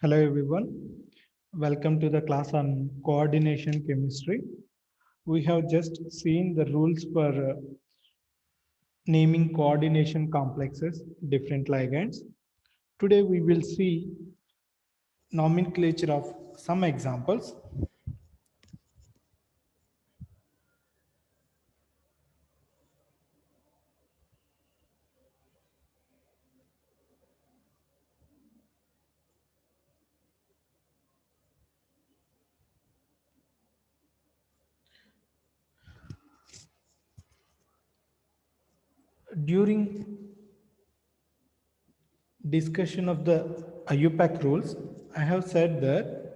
Hello everyone, welcome to the class on coordination chemistry. We have just seen the rules for naming coordination complexes, different ligands. Today we will see nomenclature of some examples. During discussion of the IUPAC rules, I have said that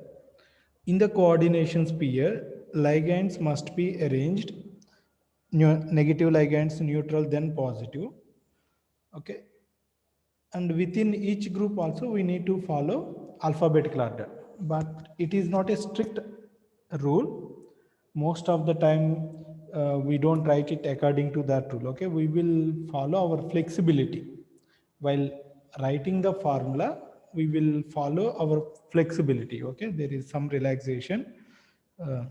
in the coordination sphere, ligands must be arranged negative ligands, neutral, then positive. Okay, and within each group also we need to follow alphabetical order, but it is not a strict rule. Most of the time we don't write it according to that rule. Okay, we will follow our flexibility while writing the formula. We will follow our flexibility. Okay, there is some relaxation, uh,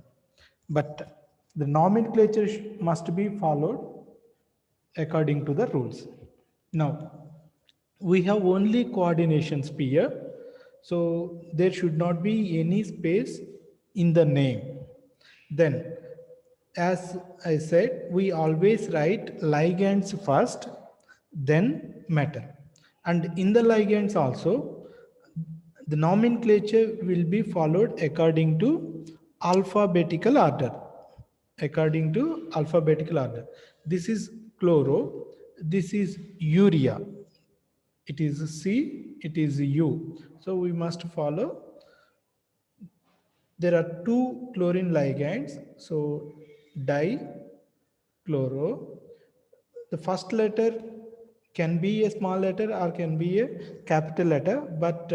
but the nomenclature must be followed according to the rules. Now, we have only coordination sphere, so there should not be any space in the name. Then, as I said, we always write ligands first, then metal. And in the ligands also, the nomenclature will be followed according to alphabetical order. According to alphabetical order. This is chloro, this is urea, it is C, it is U. So we must follow. There are two chlorine ligands. So dichloro. The first letter can be a small letter or can be a capital letter, but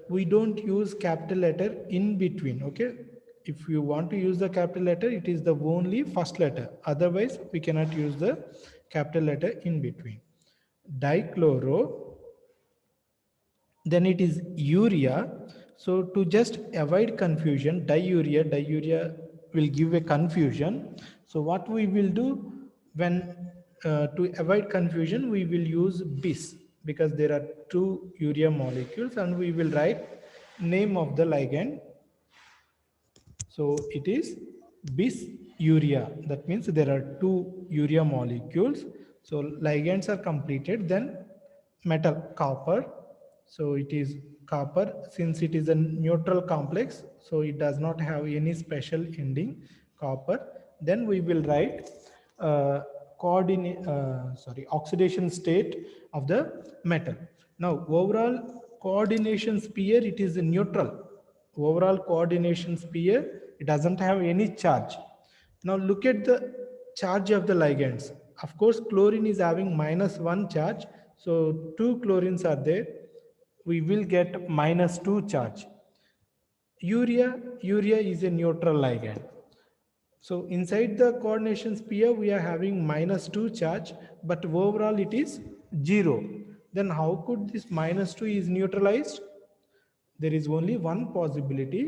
we don't use capital letter in between. Okay, if you want to use the capital letter, it is the only first letter. Otherwise, we cannot use the capital letter in between. Dichloro, then it is urea. So to just avoid confusion, diurea will give a confusion. So what we will do, when to avoid confusion, we will use bis, because there are two urea molecules, and we will write name of the ligand. So it is bis urea. That means there are two urea molecules. So ligands are completed. Then metal copper. So it is copper. Since it is a neutral complex, so it does not have any special ending, copper. Then we will write oxidation state of the metal. Now overall coordination sphere, it is a neutral. Overall coordination sphere, it doesn't have any charge. Now look at the charge of the ligands. Of course chlorine is having -1 charge, so two chlorines are there, we will get -2 charge. Urea is a neutral ligand. So inside the coordination sphere, we are having -2 charge, but overall it is 0. Then how could this -2 is neutralized? There is only one possibility.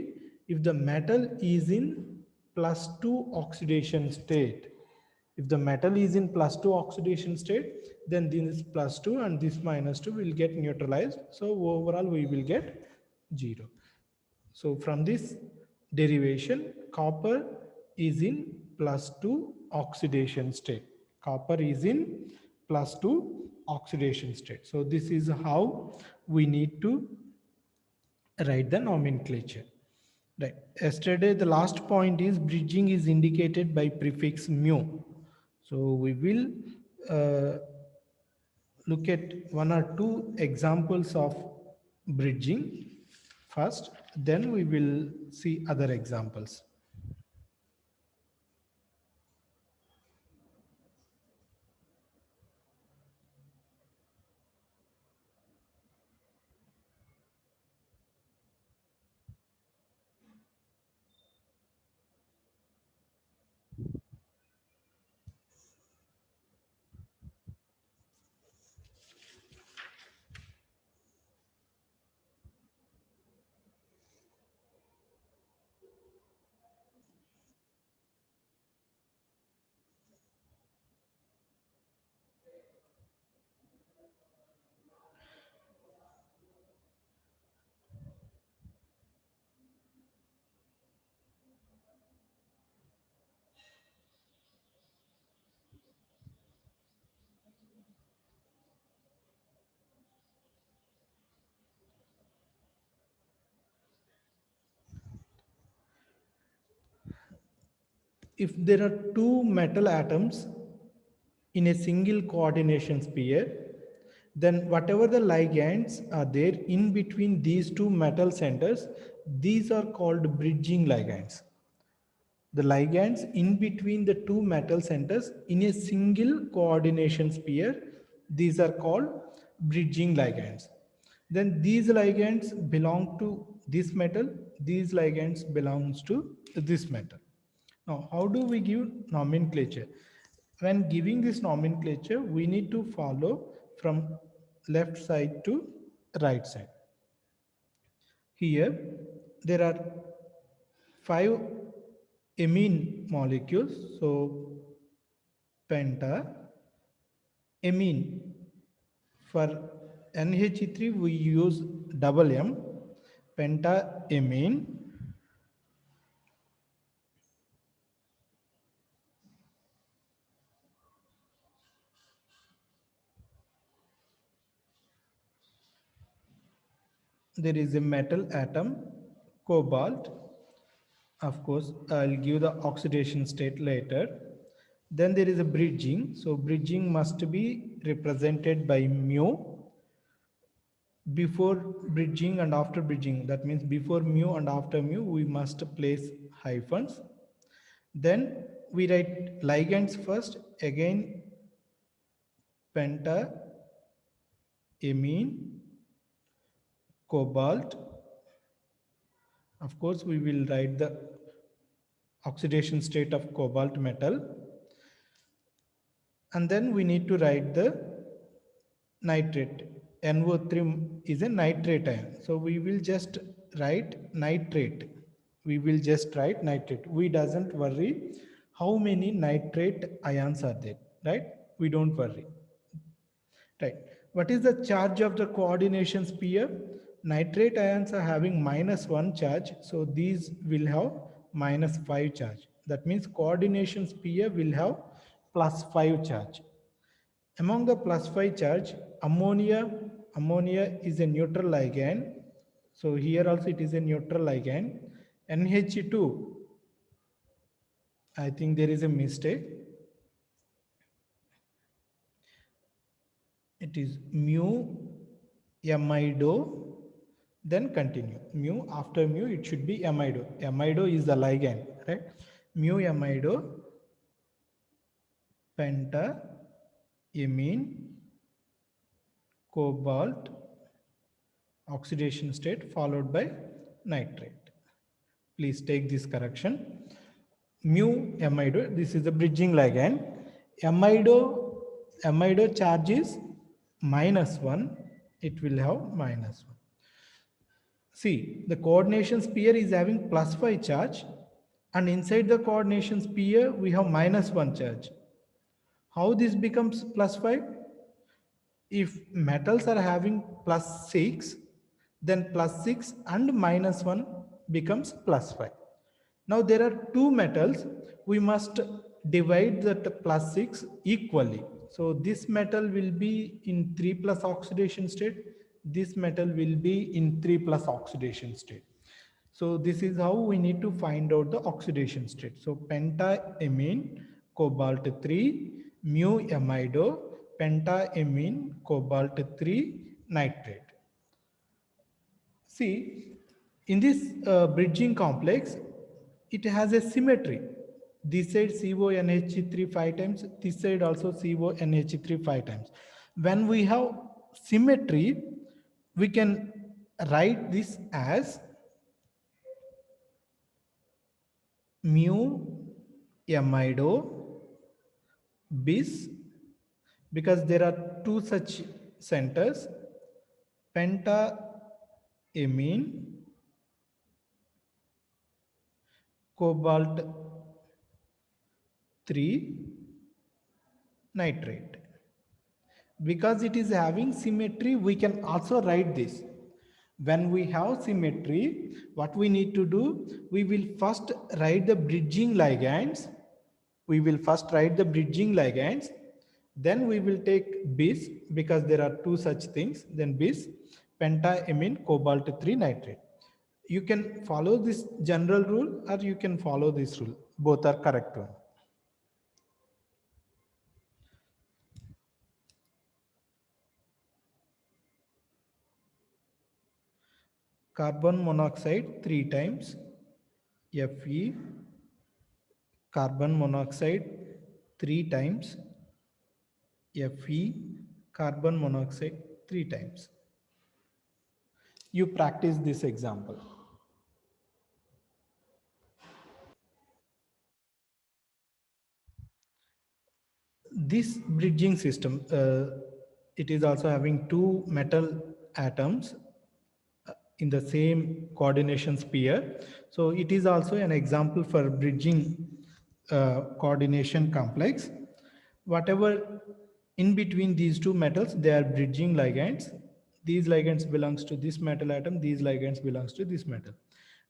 If the metal is in +2 oxidation state, if the metal is in +2 oxidation state, then this +2 and this -2 will get neutralized. So overall we will get 0. So from this derivation, copper is in +2 oxidation state. Copper is in +2 oxidation state. So this is how we need to write the nomenclature. Right. Yesterday, the last point is bridging is indicated by prefix mu. So we will uh, look at one or two examples of bridging first, then we will see other examples. if there are two metal atoms in a single coordination sphere, then whatever the ligands are there in between these two metal centers, these are called bridging ligands. The ligands in between the two metal centers in a single coordination sphere, these are called bridging ligands. Then these ligands belong to this metal, these ligands belongs to this metal. Now, how do we give nomenclature? When giving this nomenclature, we need to follow from left side to right side. Here, there are 5 amine molecules. So, penta, amine. For NH3, we use double M, pentaamine. There is a metal atom, cobalt. Of course, I'll give the oxidation state later. Then there is a bridging. So bridging must be represented by mu. Before bridging and after bridging, that means before mu and after mu, we must place hyphens. Then we write ligands first, again penta, amine, cobalt. Of course, we will write the oxidation state of cobalt metal. And then we need to write the nitrate. NO3 is a nitrate ion. So we will just write nitrate. We will just write nitrate. We doesn't worry how many nitrate ions are there, right? We don't worry. Right. What is the charge of the coordination sphere? Nitrate ions are having -1 charge. So these will have -5 charge. That means coordination sphere will have +5 charge. Among the +5 charge, ammonia is a neutral ligand. So here also it is a neutral ligand. NH2, I think there is a mistake. It is mu amido, then continue. Mu, after mu, it should be amido. Amido is the ligand, right? Mu amido, penta, amine, cobalt, oxidation state followed by nitrate. Please take this correction. Mu amido, this is the bridging ligand. Amido charge is -1. It will have -1. See, the coordination sphere is having +5 charge, and inside the coordination sphere we have -1 charge. How this becomes +5? If metals are having +6, then +6 and -1 becomes +5. Now there are two metals, we must divide that +6 equally. So this metal will be in 3+ oxidation state, this metal will be in 3+ oxidation state. So this is how we need to find out the oxidation state. So pentaamine, cobalt 3, mu amido, pentaamine, cobalt 3, nitrate. See, in this bridging complex, it has a symmetry. This side CONH3 5 times, this side also CONH3 5 times. When we have symmetry, we can write this as mu amido bis, because there are two such centers, pentaamine, cobalt 3, nitrate. Because it is having symmetry, we can also write this. When we have symmetry, what we need to do, we will first write the bridging ligands. Then we will take bis, because there are two such things, then bis, pentaamine, cobalt 3, nitrate. You can follow this general rule or you can follow this rule. Both are correct one. carbon monoxide 3 times, Fe, carbon monoxide 3 times, Fe, carbon monoxide 3 times. You practice this example. This bridging system, it is also having two metal atoms in the same coordination sphere. So it is also an example for bridging coordination complex. Whatever in between these two metals, they are bridging ligands. These ligands belongs to this metal atom, these ligands belongs to this metal.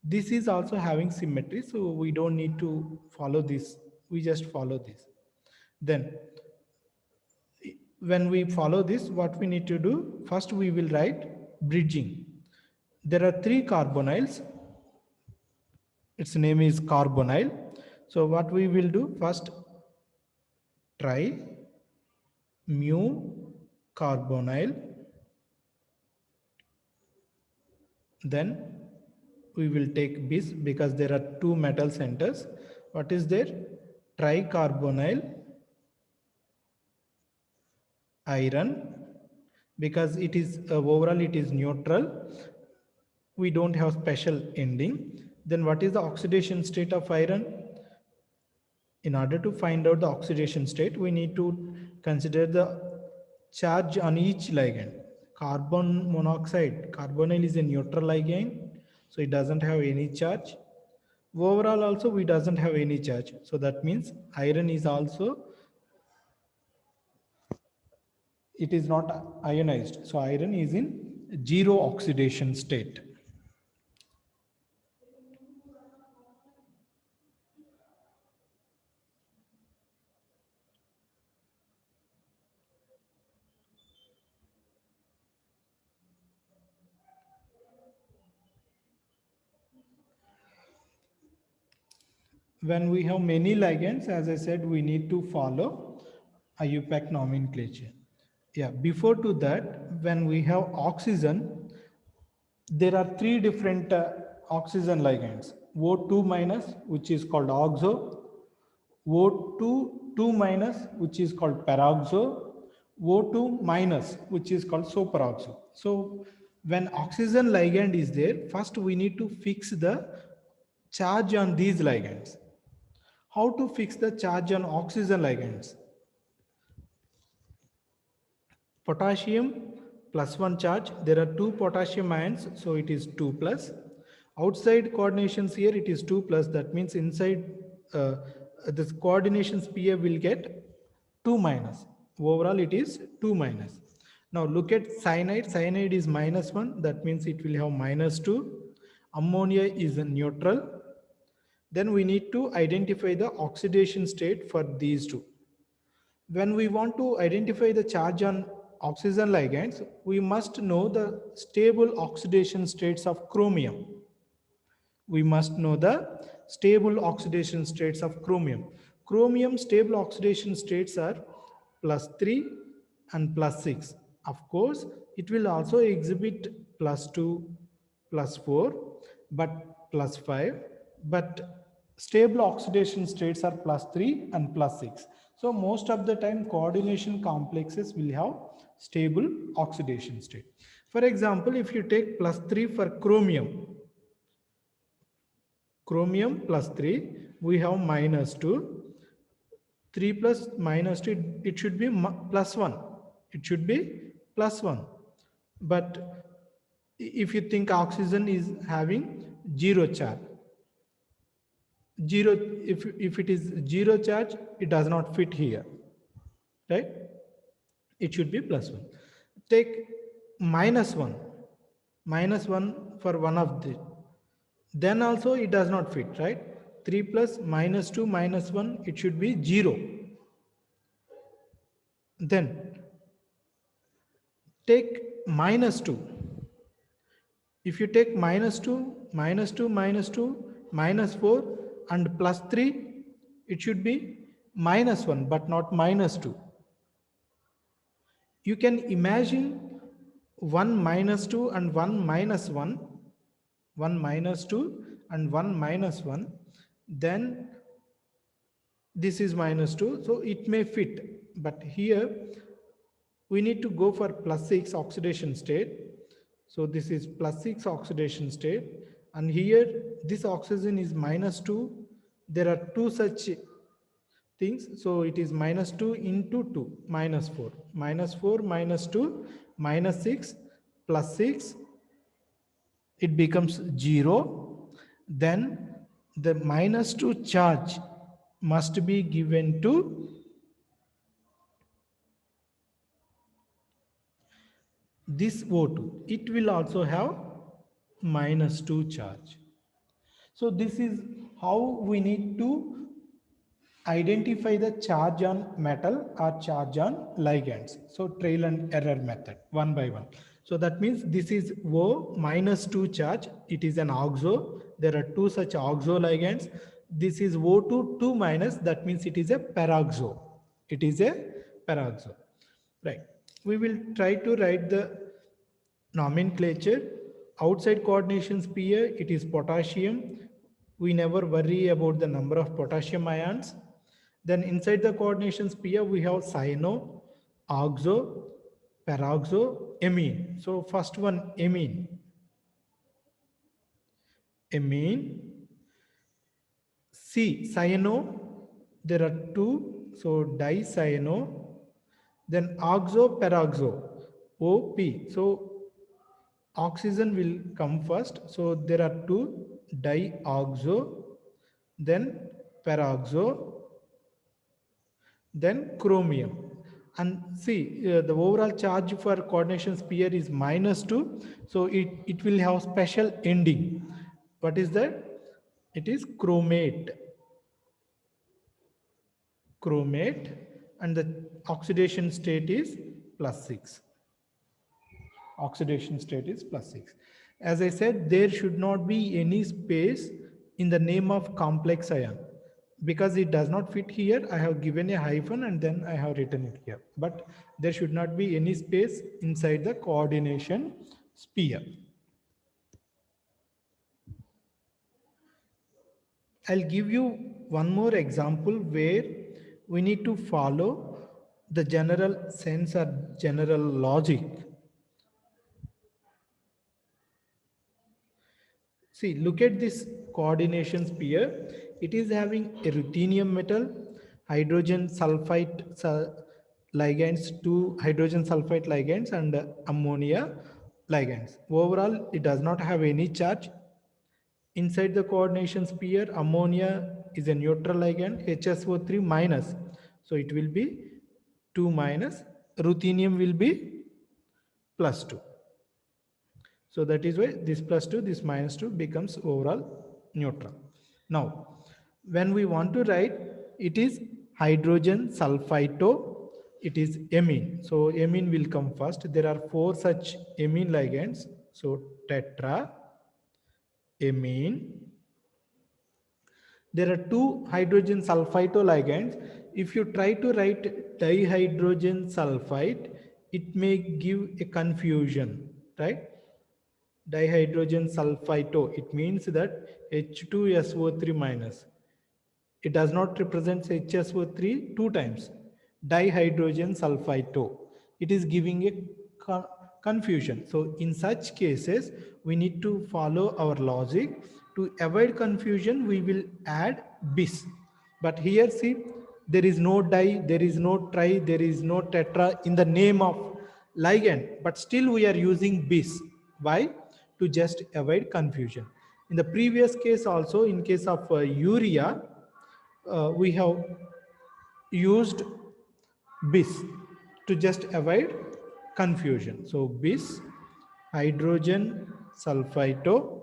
This is also having symmetry, so we don't need to follow this, we just follow this. Then when we follow this, what we need to do, first we will write bridging. There are three carbonyls, its name is carbonyl. So what we will do, first try mu carbonyl, then we will take bis because there are two metal centers. What is there? Tricarbonyl iron, because it is overall it is neutral, we don't have special ending. Then what is the oxidation state of iron? In order to find out the oxidation state, we need to consider the charge on each ligand. Carbon monoxide, carbonyl is a neutral ligand, so it doesn't have any charge. Overall also we doesn't have any charge, so that means iron is also, it is not ionized, so iron is in zero oxidation state. When we have many ligands, as I said, we need to follow IUPAC nomenclature. Yeah, before to that, when we have oxygen, there are three different oxygen ligands. O2 minus, which is called oxo, O2 2 minus, which is called peroxo, O2 minus, which is called superoxo. So when oxygen ligand is there, first we need to fix the charge on these ligands. How to fix the charge on oxygen ligands? Potassium plus 1 charge. There are two potassium ions, so it is 2 plus. Outside coordinations here, it is 2 plus. That means inside this coordination sphere will get 2 minus. Overall, it is 2 minus. Now look at cyanide. Cyanide is minus 1. That means it will have minus 2. Ammonia is a neutral. Then we need to identify the oxidation state for these two. When we want to identify the charge on oxygen ligands, we must know the stable oxidation states of chromium. We must know the stable oxidation states of chromium. Chromium stable oxidation states are plus 3 and plus 6. Of course, it will also exhibit plus 2, plus 4, but plus 5. But stable oxidation states are plus 3 and plus 6. So most of the time coordination complexes will have stable oxidation state. For example, if you take plus 3 for chromium, chromium plus 3, we have minus 2. 3 plus minus 2, it should be plus 1. It should be plus 1. But if you think oxygen is having zero charge, zero, if it is zero charge, it does not fit here, right? It should be plus 1. Take minus 1, minus 1 for one of the, then also it does not fit, right? 3 plus minus 2 minus 1, it should be 0. Then take minus 2. If you take minus 2, minus 2, minus 2, minus 4 and plus 3, it should be minus 1 but not minus 2. You can imagine 1 minus 2 and 1 minus 1. 1 minus 2 and 1 minus 1, then this is minus 2, so it may fit. But here we need to go for plus 6 oxidation state. So this is plus 6 oxidation state, and here this oxygen is minus 2. There are two such things, so it is minus 2 into 2, minus 4, minus 4 minus 2 minus 6 plus 6, it becomes 0. Then the minus 2 charge must be given to this O2. It will also have minus 2 charge. So this is how we need to identify the charge on metal or charge on ligands. So trial and error method, one by one. So that means this is O minus 2 charge. It is an oxo. There are two such oxo ligands. This is O2 2 minus. That means it is a peroxo. It is a peroxo. Right. We will try to write the nomenclature. Outside coordination sphere, it is potassium. We never worry about the number of potassium ions. Then inside the coordination sphere, we have cyano, oxo, peroxo, amine. So first one, amine. Amine. C, cyano. There are two. So dicyano. Then oxo, peroxo. OP. So oxygen will come first. So there are two, dioxo, then peroxo, then chromium. And see, the overall charge for coordination sphere is minus 2. So it will have special ending. What is that? It is chromate. Chromate. And the oxidation state is plus 6. Oxidation state is plus 6. As I said, there should not be any space in the name of complex ion. Because it does not fit here, I have given a hyphen and then I have written it here. But there should not be any space inside the coordination sphere. I'll give you one more example where we need to follow the general sense or general logic. See, look at this coordination sphere. It is having a ruthenium metal, hydrogen sulfide ligands, two hydrogen sulfide ligands, and ammonia ligands. Overall, it does not have any charge. Inside the coordination sphere, ammonia is a neutral ligand, HSO3 minus. So it will be 2 minus. Ruthenium will be plus 2. So that is why this plus 2, this minus 2 becomes overall neutral. Now, when we want to write, it is hydrogen sulfito, it is amine. So amine will come first. There are four such amine ligands. So tetra, amine. There are two hydrogen sulfito ligands. If you try to write dihydrogen sulfide, it may give a confusion, right? Dihydrogen sulfito, it means that H2SO3 minus. It does not represent HSO3 two times. Dihydrogen sulfito. It is giving a confusion. So in such cases, we need to follow our logic. To avoid confusion, we will add bis. But here see, there is no di, there is no tri, there is no tetra in the name of ligand, but still we are using bis. Why? To just avoid confusion. In the previous case also, in case of urea, we have used bis to just avoid confusion. So bis, hydrogen sulfito,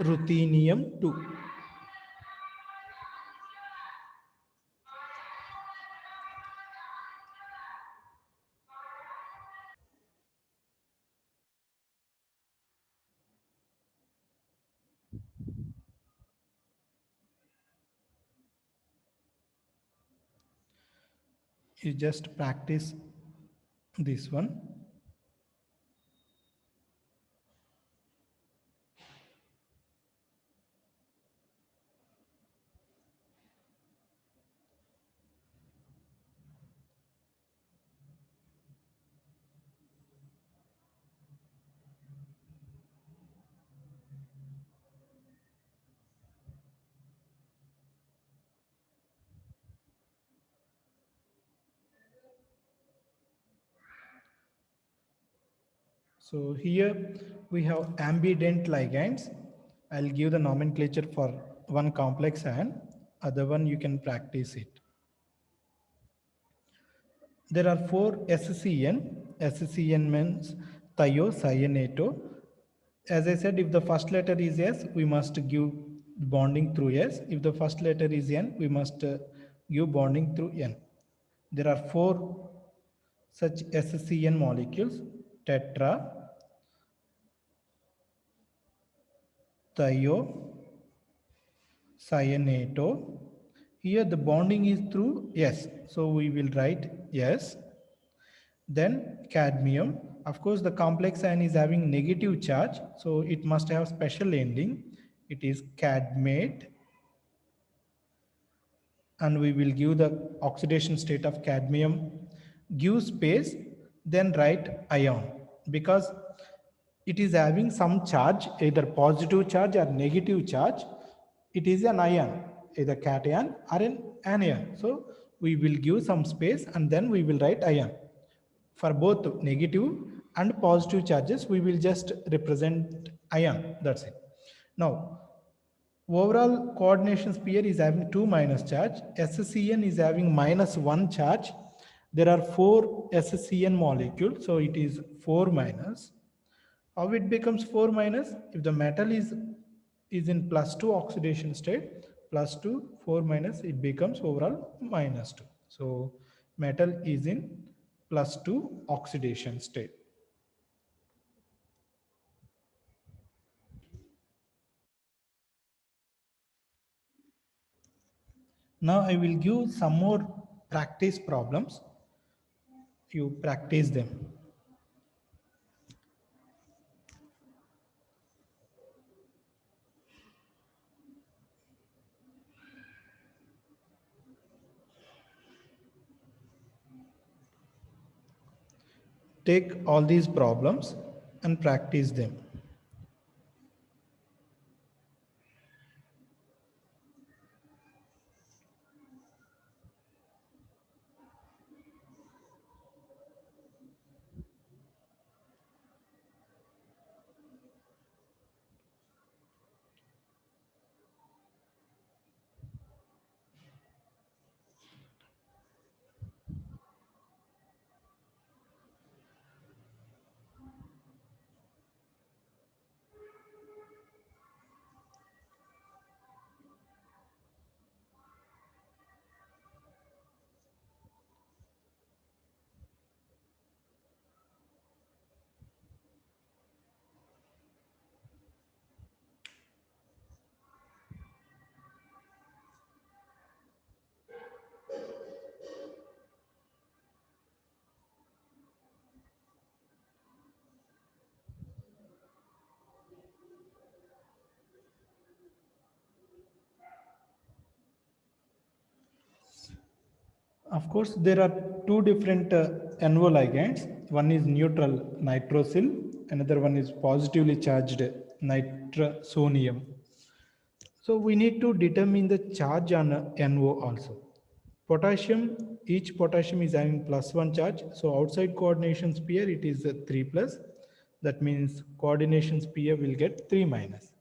ruthenium 2. You just practice this one. So here we have ambident ligands. I'll give the nomenclature for one complex ion, other one you can practice it. There are four SCN. SCN means thiocyanate. As I said, if the first letter is S, we must give bonding through S. If the first letter is N, we must give bonding through N. There are four such SCN molecules: tetra, thiocyanate. Here the bonding is through S. So we will write S. Then cadmium. Of course, the complex ion is having negative charge, so it must have special ending. It is cadmate. And we will give the oxidation state of cadmium, give space, then write ion, because it is having some charge, either positive charge or negative charge. It is an ion, either cation or an anion. So we will give some space and then we will write ion. For both negative and positive charges, we will just represent ion. That's it. Now, overall coordination sphere is having 2 minus charge. SCN is having minus 1 charge. There are 4 SCN molecules, so it is 4 minus. How it becomes 4 minus? If the metal is in plus 2 oxidation state, plus 2, 4 minus, it becomes overall minus 2. So metal is in plus 2 oxidation state. Now I will give some more practice problems. You practice them. Take all these problems and practice them. Of course, there are two different NO ligands. One is neutral nitrosyl, another one is positively charged nitrosonium. So we need to determine the charge on NO also. Potassium, each potassium is having plus 1 charge. So outside coordination sphere, it is 3 plus. That means coordination sphere will get 3 minus.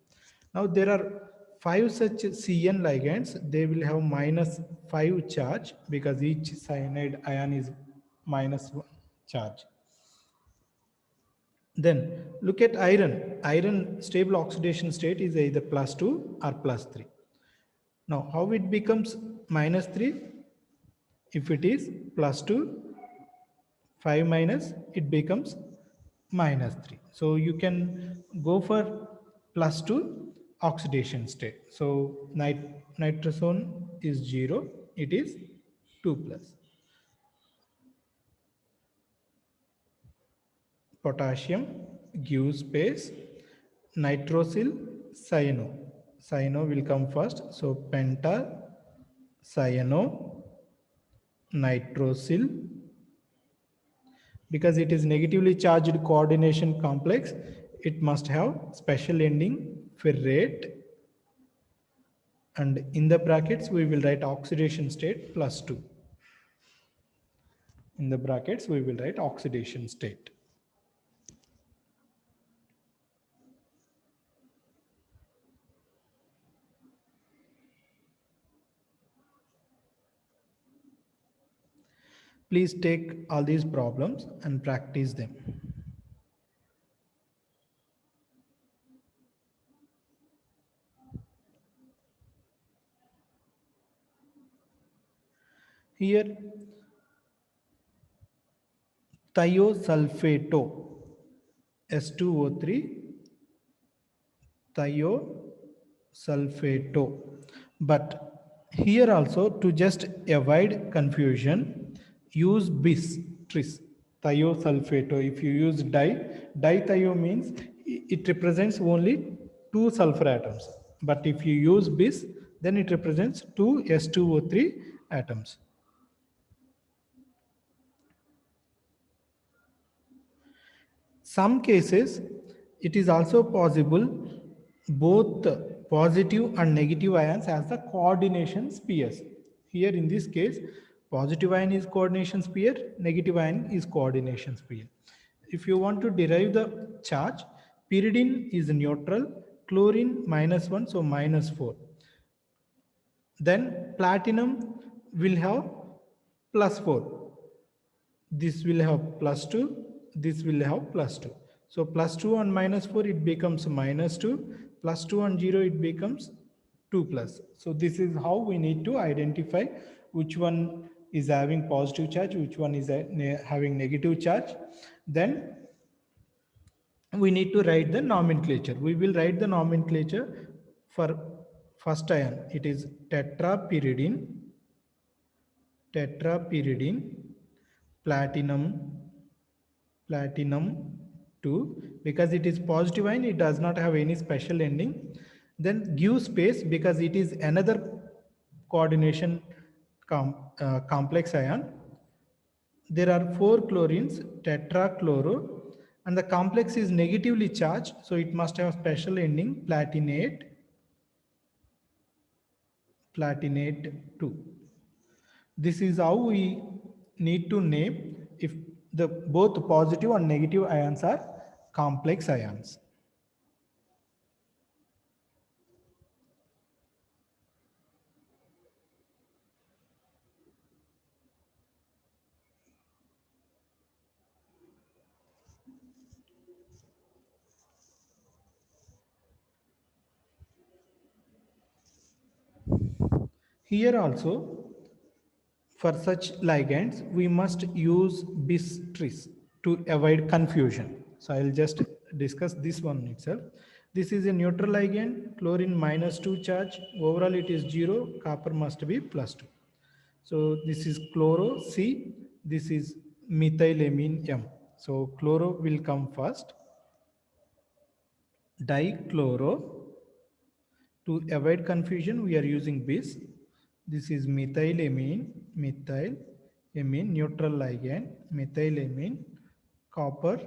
Now there are 5 such CN ligands. They will have minus 5 charge because each cyanide ion is minus 1 charge. Then look at iron. Iron stable oxidation state is either plus 2 or plus 3. Now how it becomes minus 3? If it is plus 2, 5 minus, it becomes minus 3. So you can go for plus 2 oxidation state. So nitrosone is 0, it is 2 plus. potassium, give space, nitrosyl, cyano. Cyano will come first. So penta, cyano, nitrosyl. Because it is negatively charged coordination complex, it must have special ending ferrate. And in the brackets, we will write oxidation state +2. In the brackets, we will write oxidation state. Please take all these problems and practice them. Here, thiosulfato, S2O3, thiosulfato. But here also, to just avoid confusion, use bis, tris, thiosulfato. If you use dithio means it represents only 2 sulfur atoms. But if you use bis, then it represents 2 S2O3 atoms. Some cases, it is also possible both positive and negative ions as the coordination spheres. Here in this case, positive ion is coordination sphere, negative ion is coordination sphere. If you want to derive the charge, pyridine is neutral, chlorine -1, so -4. Then platinum will have +4. This will have +2, this will have +2. So +2 and -4, it becomes -2, +2 and 0, it becomes 2+. So this is how we need to identify which one is having positive charge, which one is having negative charge. Then we need to write the nomenclature. We will write the nomenclature for first ion. It is tetrapyridine, platinum 2. Because it is positive ion, it does not have any special ending. Then give space because it is another coordination complex ion. There are 4 chlorines, tetrachloro, and the complex is negatively charged, so it must have special ending platinate 2. This is how we need to name if the both positive and negative ions are complex ions. Here also, for such ligands, we must use bis tris to avoid confusion. So I'll just discuss this one itself. This is a neutral ligand, chlorine -2 charge. Overall, it is 0. Copper must be +2. So this is chloro C. This is methylamine M. So chloro will come first. Dichloro. To avoid confusion, we are using bis. This is methylamine, neutral ligand, methylamine, copper